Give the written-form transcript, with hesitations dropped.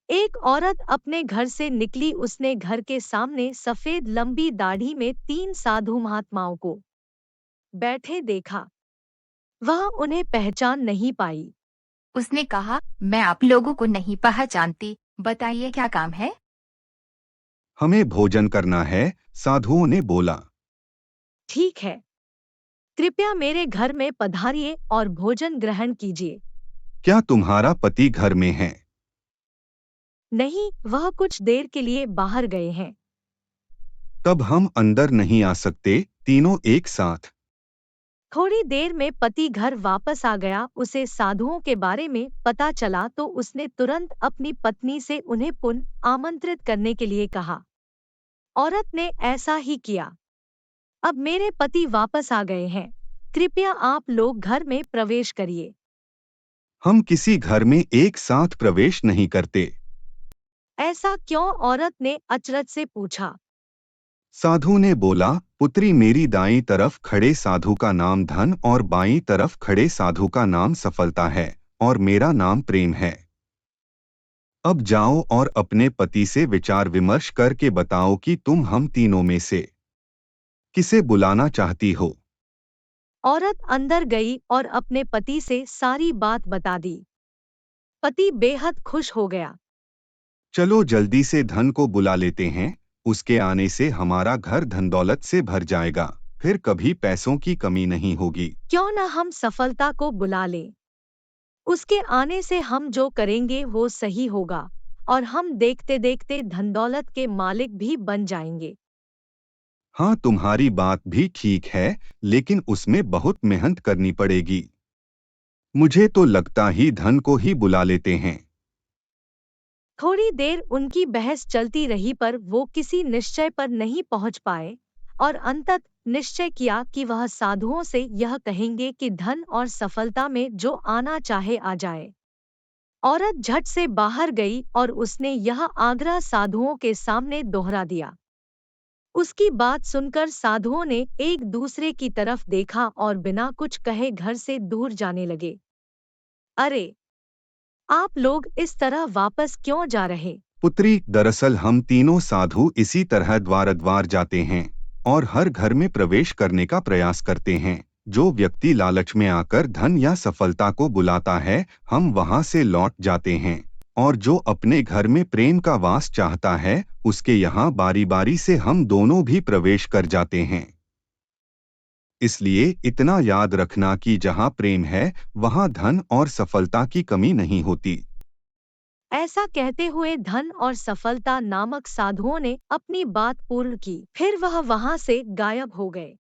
एक औरत अपने घर से निकली। उसने घर के सामने सफेद लंबी दाढ़ी में 3 साधु महात्माओं को बैठे देखा। वह उन्हें पहचान नहीं पाई। उसने कहा, मैं आप लोगों को नहीं पहचानती, बताइए क्या काम है। हमें भोजन करना है, साधुओं ने बोला। ठीक है, कृपया मेरे घर में पधारिए और भोजन ग्रहण कीजिए। क्या तुम्हारा पति घर में है? नहीं, वह कुछ देर के लिए बाहर गए हैं। तब हम अंदर नहीं आ सकते, तीनों एक साथ। थोड़ी देर में पति घर वापस आ गया। उसे साधुओं के बारे में पता चला तो उसने तुरंत अपनी पत्नी से उन्हें पुनः आमंत्रित करने के लिए कहा। औरत ने ऐसा ही किया। अब मेरे पति वापस आ गए हैं, कृपया आप लोग घर में प्रवेश करिए। हम किसी घर में एक साथ प्रवेश नहीं करते। ऐसा क्यों? औरत ने अचरज से पूछा। साधु ने बोला, पुत्री, मेरी दाईं तरफ खड़े साधु का नाम धन और बाईं तरफ खड़े साधु का नाम सफलता है, और मेरा नाम प्रेम है। अब जाओ और अपने पति से विचार विमर्श करके बताओ कि तुम हम तीनों में से किसे बुलाना चाहती हो। औरत अंदर गई और अपने पति से सारी बात बता दी। पति बेहद खुश हो गया। चलो जल्दी से धन को बुला लेते हैं, उसके आने से हमारा घर धन दौलत से भर जाएगा, फिर कभी पैसों की कमी नहीं होगी। क्यों न हम सफलता को बुला लें? उसके आने से हम जो करेंगे वो सही होगा और हम देखते देखते धन दौलत के मालिक भी बन जाएंगे। हाँ, तुम्हारी बात भी ठीक है, लेकिन उसमें बहुत मेहनत करनी पड़ेगी। मुझे तो लगता ही धन को ही बुला लेते हैं। थोड़ी देर उनकी बहस चलती रही पर वो किसी निश्चय पर नहीं पहुंच पाए और अंतत निश्चय किया कि वह साधुओं से यह कहेंगे कि धन और सफलता में जो आना चाहे आ जाए। औरत झट से बाहर गई और उसने यह आग्रह साधुओं के सामने दोहरा दिया। उसकी बात सुनकर साधुओं ने एक दूसरे की तरफ देखा और बिना कुछ कहे घर से दूर जाने लगे। अरे, आप लोग इस तरह वापस क्यों जा रहे? पुत्री, दरअसल हम तीनों साधु इसी तरह द्वार द्वार जाते हैं और हर घर में प्रवेश करने का प्रयास करते हैं। जो व्यक्ति लालच में आकर धन या सफलता को बुलाता है, हम वहां से लौट जाते हैं, और जो अपने घर में प्रेम का वास चाहता है, उसके यहाँ बारी बारी से हम दोनों भी प्रवेश कर जाते हैं। इसलिए इतना याद रखना कि जहाँ प्रेम है, वहाँ धन और सफलता की कमी नहीं होती। ऐसा कहते हुए धन और सफलता नामक साधुओं ने अपनी बात पूर्ण की। फिर वह वहां से गायब हो गए।